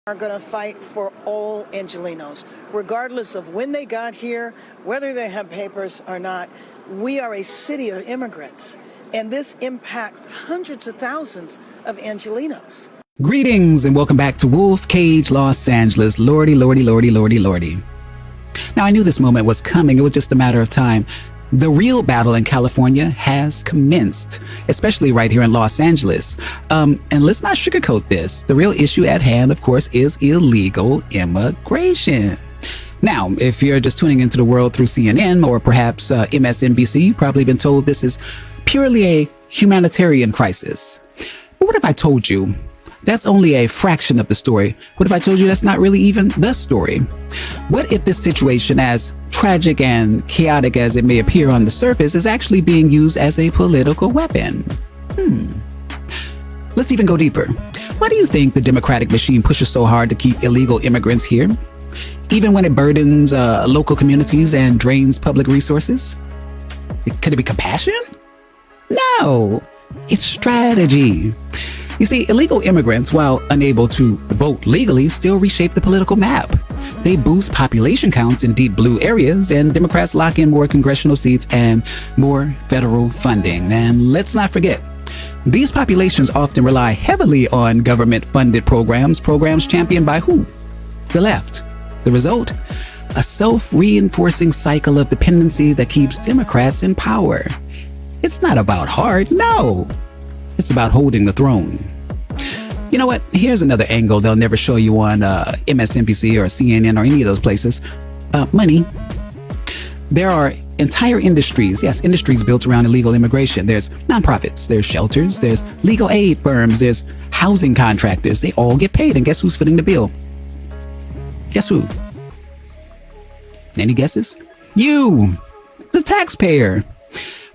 are going to fight for all Angelenos, regardless of when they got here, whether they have papers or not. We are a city of immigrants, and this impacts hundreds of thousands of Angelenos. Greetings and welcome back to Wolf Kage Los Angeles. Lordy, lordy, lordy, lordy, lordy. Now, I knew this moment was coming. It was just a matter of time. The real battle in California has commenced, especially right here in Los Angeles. And let's not sugarcoat this. The real issue at hand, of course, is illegal immigration. Now, if you're just tuning into the world through CNN or perhaps MSNBC, you've probably been told this is purely a humanitarian crisis. But what if I told you that's only a fraction of the story? What if I told you that's not really even the story? What if this situation, as tragic and chaotic as it may appear on the surface, is actually being used as a political weapon? Let's even go deeper. Why do you think the Democratic machine pushes so hard to keep illegal immigrants here, even when it burdens local communities and drains public resources? Could it be compassion? No, it's strategy. You see, illegal immigrants, while unable to vote legally, still reshape the political map. They boost population counts in deep blue areas, and Democrats lock in more congressional seats and more federal funding. And let's not forget, these populations often rely heavily on government-funded programs championed by who? The left. The result? A self-reinforcing cycle of dependency that keeps Democrats in power. It's not about heart, no. It's about holding the throne. You know what? Here's another angle they'll never show you on MSNBC or CNN or any of those places. Money. There are entire industries, yes, industries built around illegal immigration. There's nonprofits, there's shelters, there's legal aid firms, there's housing contractors. They all get paid, and guess who's footing the bill? Guess who? Any guesses? You, the taxpayer.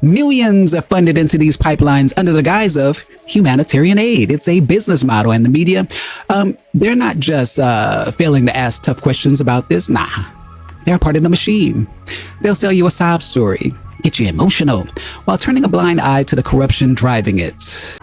Millions are funded into these pipelines under the guise of humanitarian aid. It's a business model, and the media, they're not just failing to ask tough questions about this. Nah, they're part of the machine. They'll sell you a sob story, get you emotional, while turning a blind eye to the corruption driving it.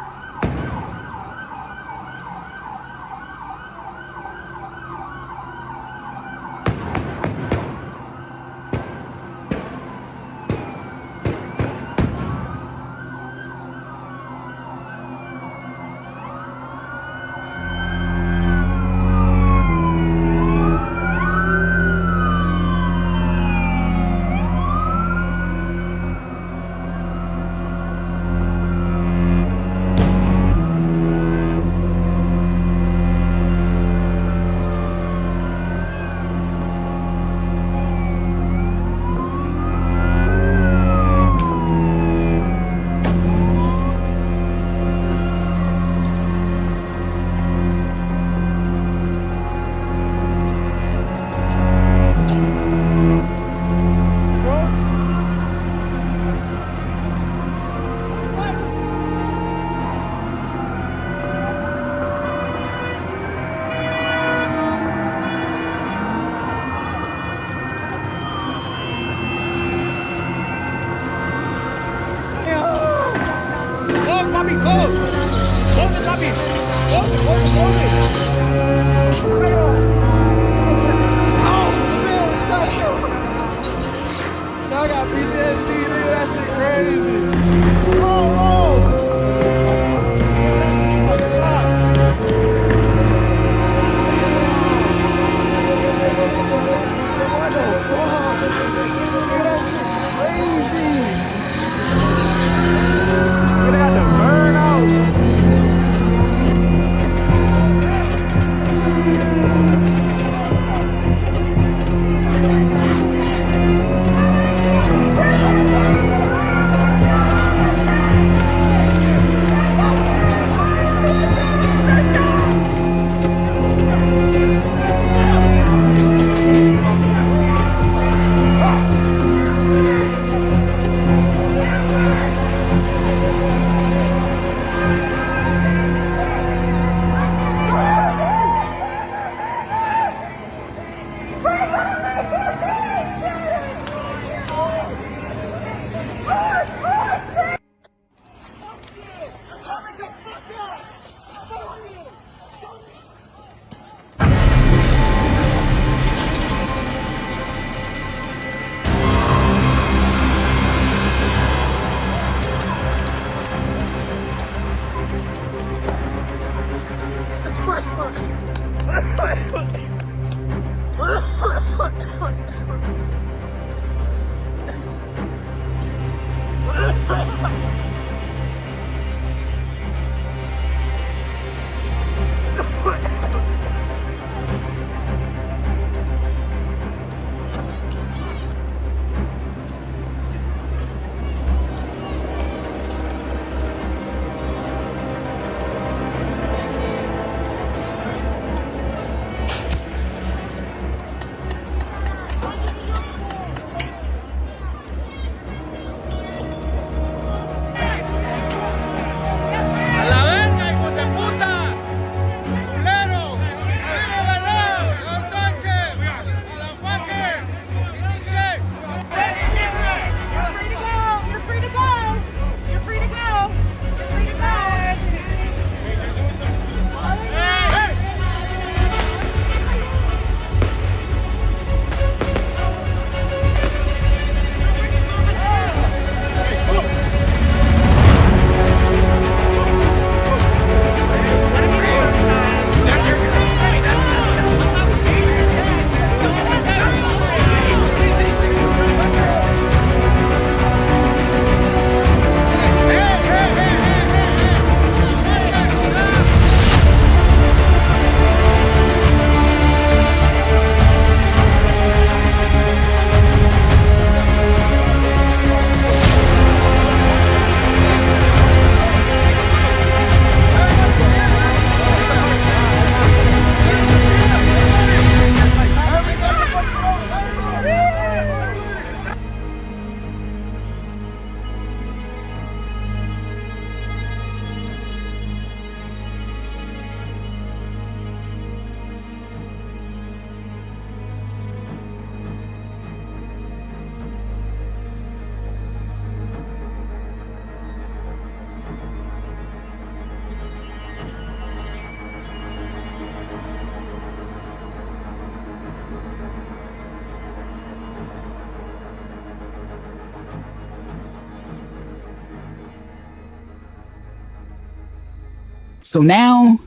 So now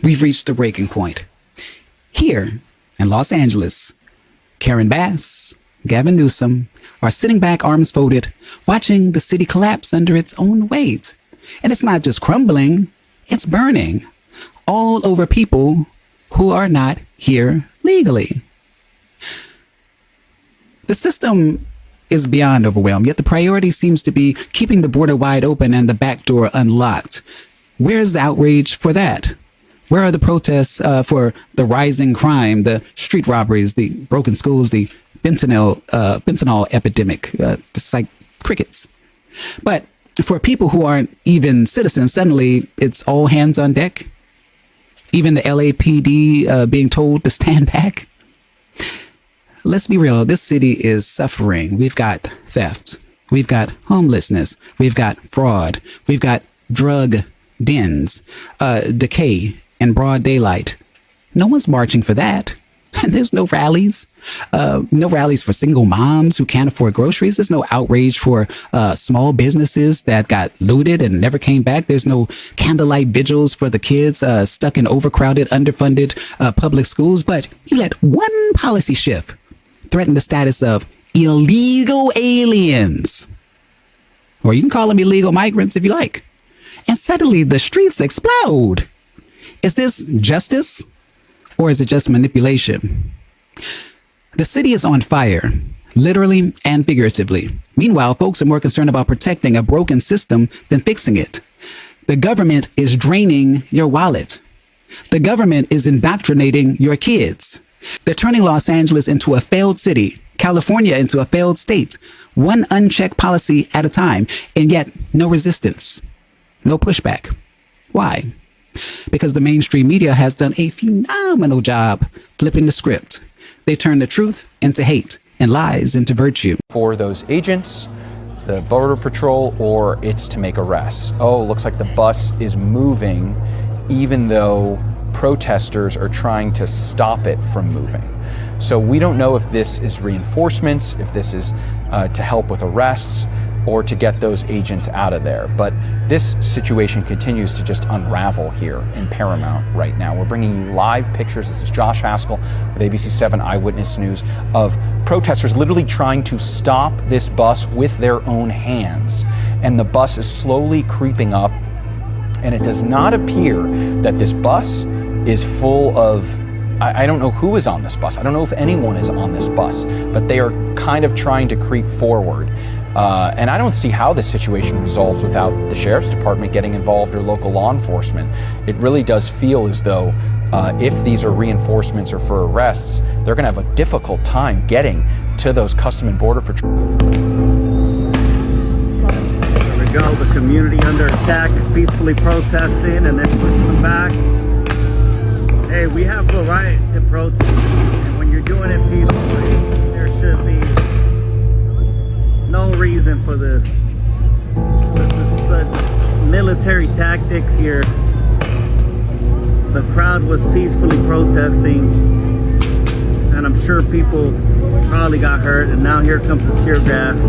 we've reached the breaking point. Here in Los Angeles, Karen Bass, Gavin Newsom are sitting back, arms folded, watching the city collapse under its own weight. And it's not just crumbling, it's burning all over people who are not here legally. The system is beyond overwhelmed, yet the priority seems to be keeping the border wide open and the back door unlocked. Where's the outrage for that? Where are the protests for the rising crime, the street robberies, the broken schools, the fentanyl epidemic? It's like crickets. But for people who aren't even citizens, suddenly it's all hands on deck. Even the LAPD being told to stand back. Let's be real. This city is suffering. We've got theft. We've got homelessness. We've got fraud. We've got drug dens, decay in broad daylight. No one's marching for that. There's no rallies. No rallies for single moms who can't afford groceries. There's no outrage for small businesses that got looted and never came back. There's no candlelight vigils for the kids stuck in overcrowded, underfunded public schools. But you let one policy shift threaten the status of illegal aliens. Or you can call them illegal migrants if you like. And suddenly the streets explode. Is this justice? Or is it just manipulation? The city is on fire, literally and figuratively. Meanwhile, folks are more concerned about protecting a broken system than fixing it. The government is draining your wallet. The government is indoctrinating your kids. They're turning Los Angeles into a failed city, California into a failed state, one unchecked policy at a time, and yet no resistance, no pushback. Why? Because the mainstream media has done a phenomenal job flipping the script. They turn the truth into hate and lies into virtue. For those agents, the Border Patrol, or it's to make arrests. Oh, looks like the bus is moving, even though protesters are trying to stop it from moving. So we don't know if this is reinforcements, if this is to help with arrests, or to get those agents out of there. But this situation continues to just unravel here in Paramount right now. We're bringing you live pictures. This is Josh Haskell with ABC 7 Eyewitness News of protesters literally trying to stop this bus with their own hands. And the bus is slowly creeping up, and it does not appear that this bus is full of I don't know who is on this bus. I don't know if anyone is on this bus, but they are kind of trying to creep forward. And I don't see how this situation resolves without the sheriff's department getting involved or local law enforcement. It really does feel as though if these are reinforcements or for arrests, they're going to have a difficult time getting to those Custom and Border Patrol. There we go, the community under attack, peacefully protesting and then pushing them back. Hey, we have the right to protest, and when you're doing it peacefully, there should be no reason for this. This is such military tactics here. The crowd was peacefully protesting, and I'm sure people probably got hurt, and now here comes the tear gas.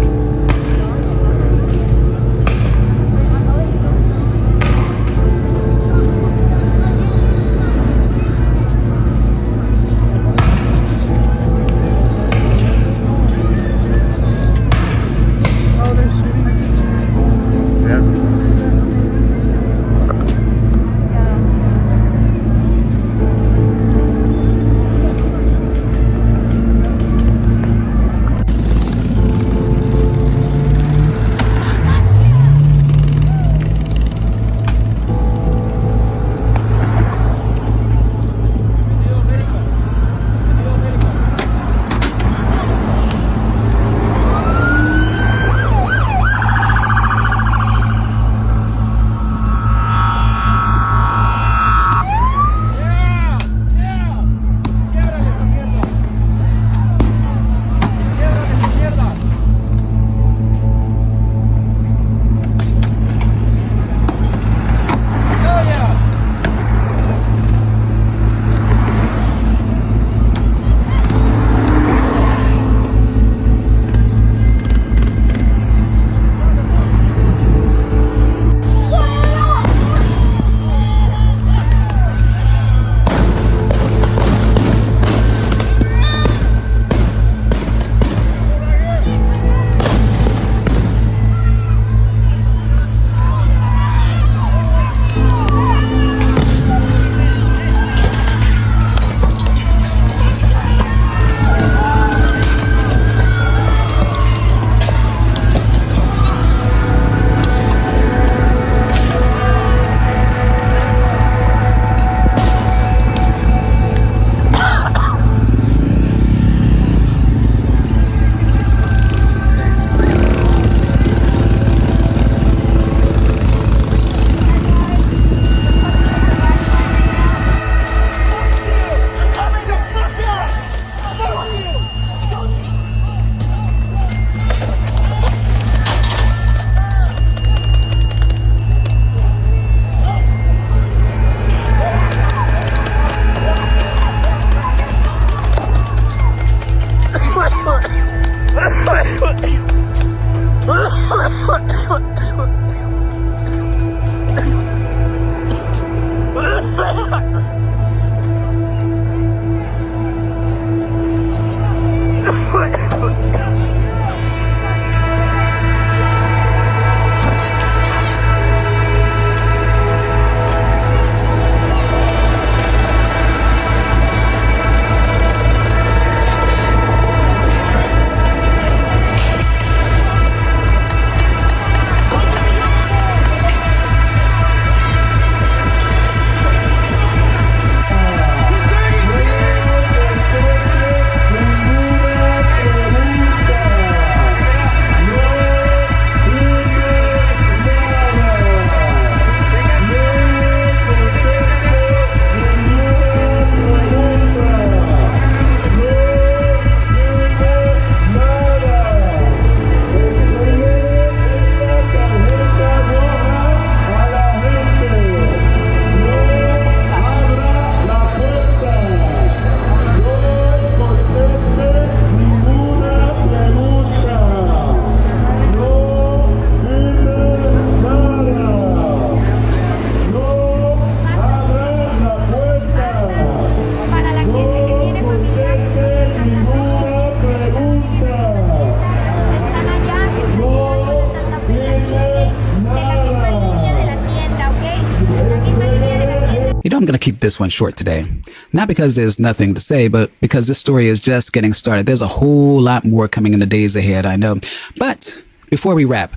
I'm going to keep this one short today. Not because there's nothing to say, but because this story is just getting started. There's a whole lot more coming in the days ahead, I know. But before we wrap,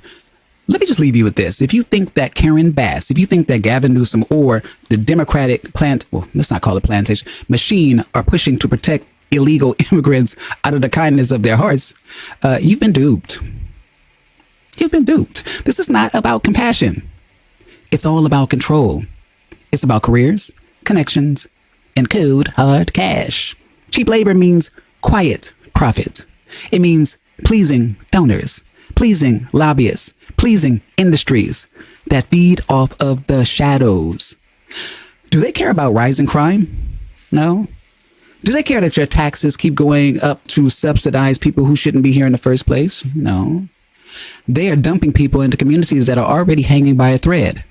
let me just leave you with this. If you think that Karen Bass, if you think that Gavin Newsom or the Democratic let's not call it plantation, machine are pushing to protect illegal immigrants out of the kindness of their hearts, you've been duped. You've been duped. This is not about compassion. It's all about control. It's about careers, connections, and cold, hard cash. Cheap labor means quiet profit. It means pleasing donors, pleasing lobbyists, pleasing industries that feed off of the shadows. Do they care about rising crime? No. Do they care that your taxes keep going up to subsidize people who shouldn't be here in the first place? No. They are dumping people into communities that are already hanging by a thread.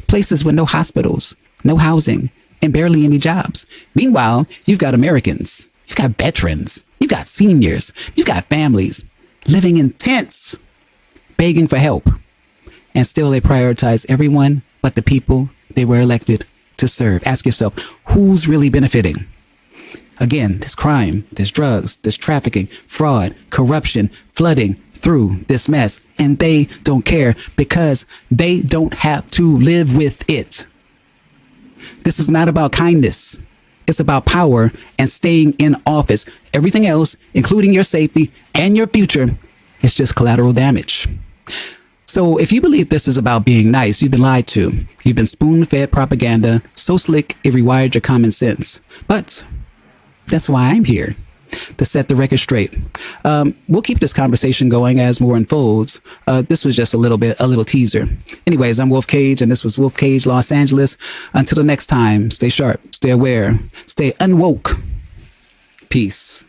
Places with no hospitals, no housing, and barely any jobs. Meanwhile, you've got Americans, you've got veterans, you've got seniors, you've got families living in tents, begging for help. And still they prioritize everyone but the people they were elected to serve. Ask yourself, who's really benefiting? Again, there's crime, there's drugs, there's trafficking, fraud, corruption, flooding through this mess. And they don't care because they don't have to live with it. This is not about kindness. It's about power and staying in office. Everything else, including your safety and your future, is just collateral damage. So if you believe this is about being nice, you've been lied to. You've been spoon-fed propaganda so slick it rewired your common sense. But that's why I'm here, to set the record straight. We'll keep this conversation going as more unfolds. This was just a little teaser. Anyways, I'm Wolf Kage, and this was Wolf Kage Los Angeles. Until the next time, stay sharp, stay aware, stay unwoke. Peace.